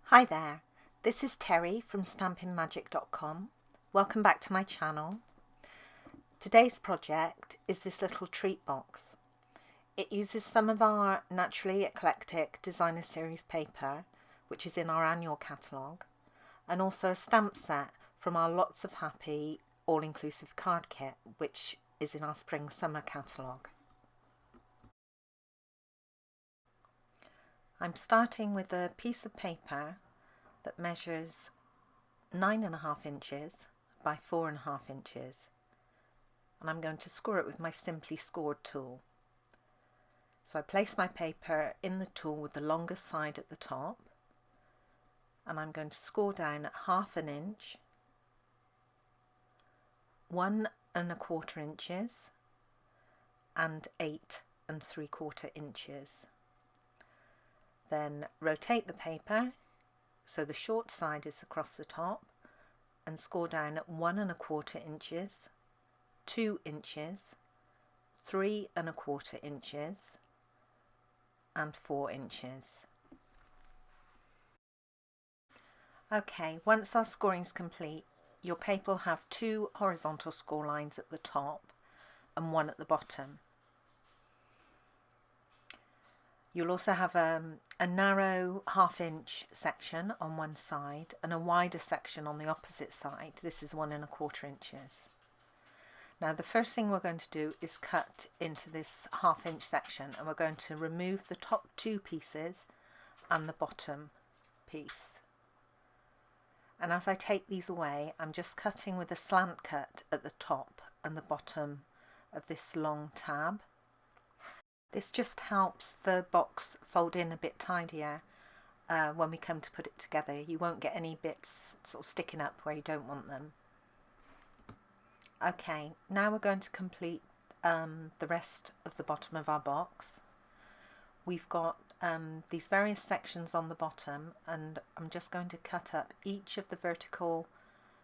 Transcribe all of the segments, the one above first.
Hi there, this is Teri from stampinmagic.com. Welcome back to my channel. Today's project is this little treat box. It uses some of our Naturally Eclectic Designer Series paper, which is in our annual catalogue, and also a stamp set from our Lots of Happy all-inclusive card kit, which is in our spring-summer catalogue. I'm starting with a piece of paper that measures 9.5 inches by 4.5 inches, and I'm going to score it with my Simply Scored tool. So I place my paper in the tool with the longest side at the top, and I'm going to score down at 1/2 inch, 1¼ inches, and 8¾ inches. Then rotate the paper so the short side is across the top and score down at 1¼ inches, 2 inches, 3¼ inches, and 4 inches. Okay, once our scoring is complete, your paper will have 2 horizontal score lines at the top and 1 at the bottom. You'll also have a narrow 1/2 inch section on one side and a wider section on the opposite side. This is 1¼ inches. Now the first thing we're going to do is cut into this 1/2 inch section, and we're going to remove the top 2 pieces and the bottom piece. And as I take these away, I'm just cutting with a slant cut at the top and the bottom of this long tab. This just helps the box fold in a bit tidier when we come to put it together. You won't get any bits sort of sticking up where you don't want them. Okay, now we're going to complete the rest of the bottom of our box. We've got these various sections on the bottom, and I'm just going to cut up each of the vertical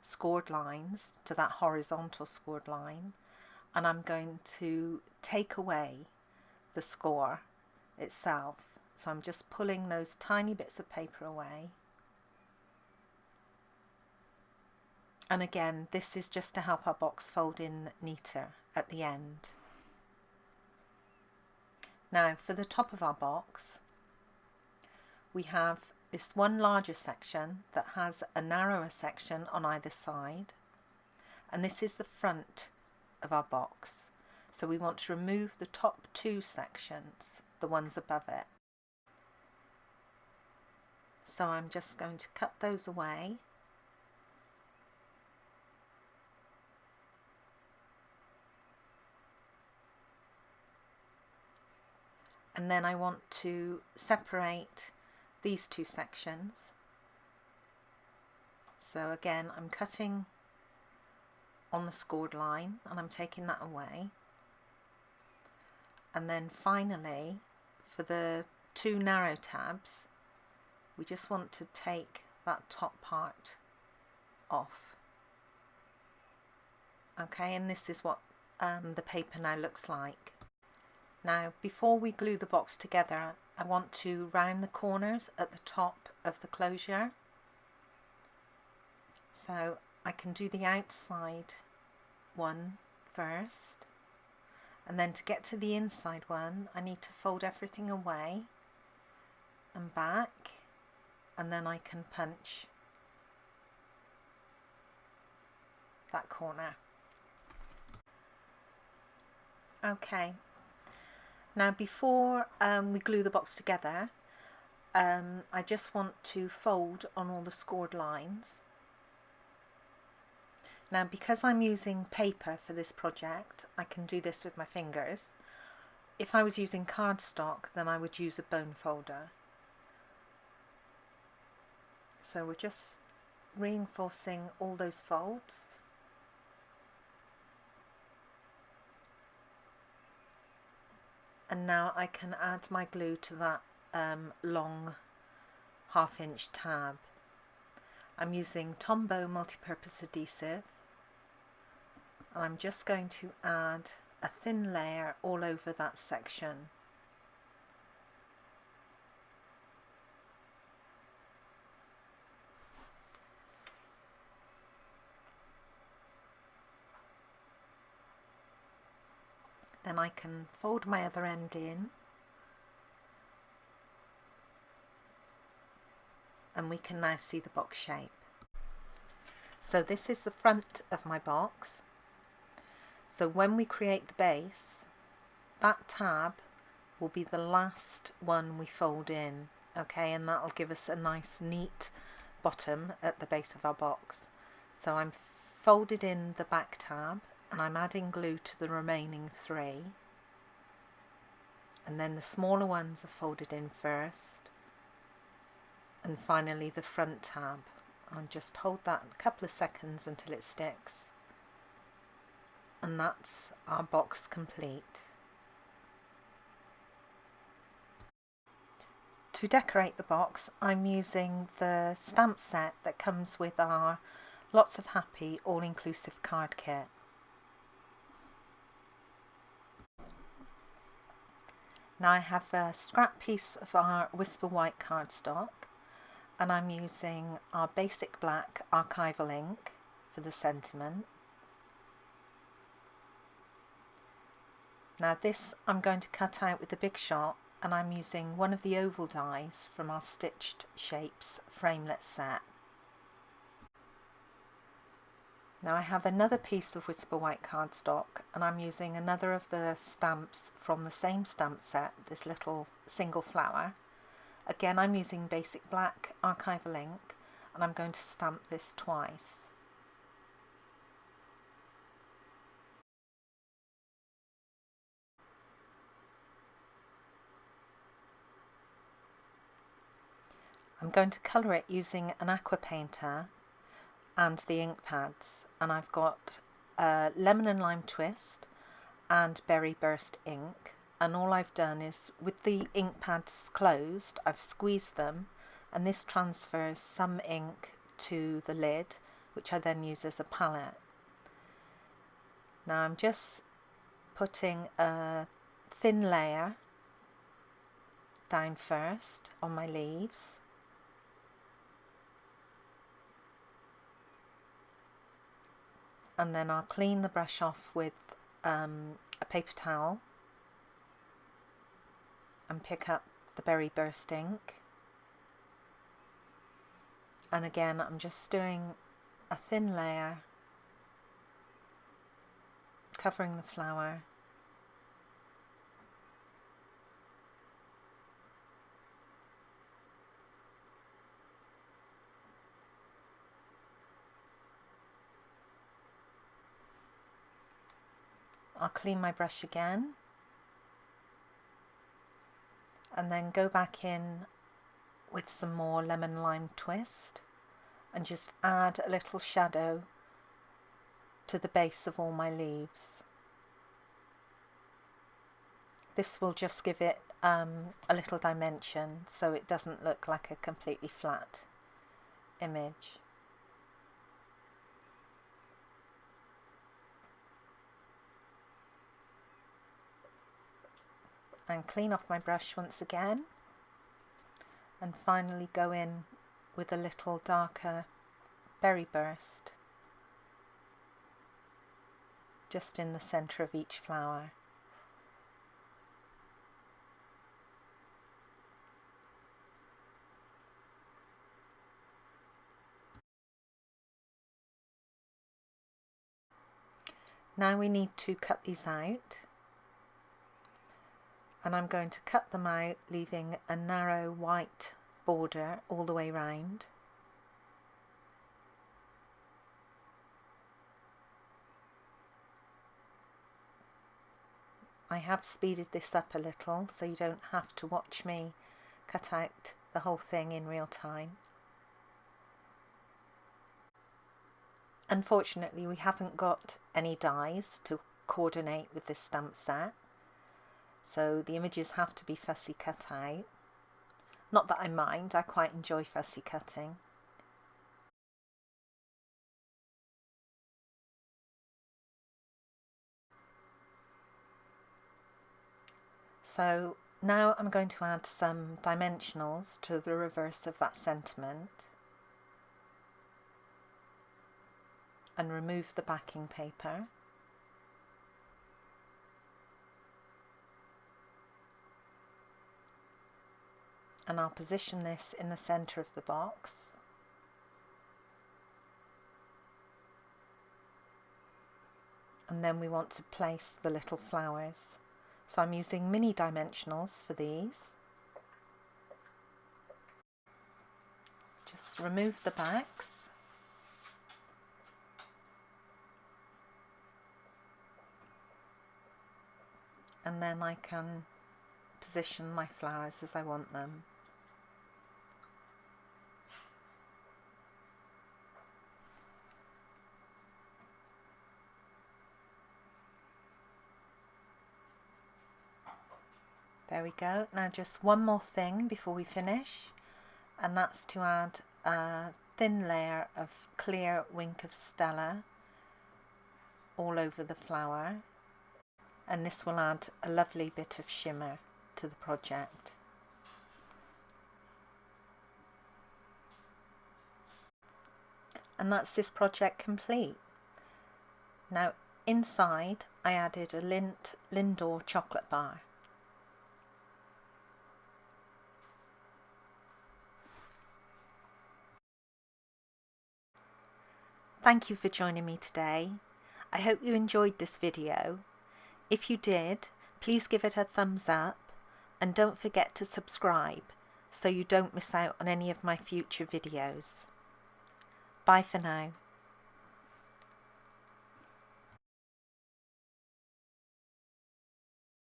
scored lines to that horizontal scored line, and I'm going to take away the score itself. So I'm just pulling those tiny bits of paper away. And again, this is just to help our box fold in neater at the end. Now for the top of our box, we have this one larger section that has a narrower section on either side, and this is the front of our box. So we want to remove the top 2 sections, the ones above it. So I'm just going to cut those away. And then I want to separate these 2 sections. So again, I'm cutting on the scored line and I'm taking that away. And then finally, for the 2 narrow tabs, we just want to take that top part off. Okay, and this is what the paper now looks like. Now, before we glue the box together, I want to round the corners at the top of the closure. So I can do the outside one first. And then to get to the inside one, I need to fold everything away and back, and then I can punch that corner. Okay, now before we glue the box together, I just want to fold on all the scored lines. Now, because I'm using paper for this project, I can do this with my fingers. If I was using cardstock, then I would use a bone folder. So we're just reinforcing all those folds. And now I can add my glue to that long 1/2 inch tab. I'm using Tombow multi-purpose adhesive. And I'm just going to add a thin layer all over that section. Then I can fold my other end in, and we can now see the box shape. So this is the front of my box. So when we create the base, that tab will be the last one we fold in, okay, and that'll give us a nice neat bottom at the base of our box. So I'm folded in the back tab and I'm adding glue to the remaining 3, and then the smaller ones are folded in first, and finally the front tab. I'll just hold that a couple of seconds until it sticks, and that's our box complete. To decorate the box, I'm using the stamp set that comes with our Lots of Happy all-inclusive card kit. Now I have a scrap piece of our Whisper White cardstock, and I'm using our basic black archival ink for the sentiment. Now this I'm going to cut out with the Big Shot, and I'm using one of the oval dies from our Stitched Shapes framelit set. Now I have another piece of Whisper White cardstock, and I'm using another of the stamps from the same stamp set, this little single flower. Again, I'm using basic black archival ink, and I'm going to stamp this twice. I'm going to colour it using an aqua painter and the ink pads, and I've got lemon and lime twist and berry burst ink, and all I've done is, with the ink pads closed, I've squeezed them, and this transfers some ink to the lid, which I then use as a palette. Now I'm just putting a thin layer down first on my leaves, and then I'll clean the brush off with a paper towel and pick up the berry burst ink, and again I'm just doing a thin layer covering the flower, I'll clean my brush again and then go back in with some more lemon lime twist and just add a little shadow to the base of all my leaves. This will just give it a little dimension so it doesn't look like a completely flat image. And clean off my brush once again, and finally go in with a little darker berry burst just in the centre of each flower. Now we need to cut these out, and I'm going to cut them out leaving a narrow white border all the way round. I have speeded this up a little so you don't have to watch me cut out the whole thing in real time. Unfortunately, we haven't got any dies to coordinate with this stamp set, so the images have to be fussy cut out. Not that I mind, I quite enjoy fussy cutting. So now I'm going to add some dimensionals to the reverse of that sentiment and remove the backing paper. And I'll position this in the centre of the box. And then we want to place the little flowers. So I'm using mini dimensionals for these. Just remove the backs. And then I can position my flowers as I want them. There we go. Now just one more thing before we finish, and that's to add a thin layer of clear Wink of Stella all over the flower, and this will add a lovely bit of shimmer to the project. And that's this project complete. Now inside I added a Lindor chocolate bar. Thank you for joining me today. I hope you enjoyed this video. If you did, please give it a thumbs up and don't forget to subscribe so you don't miss out on any of my future videos. Bye for now.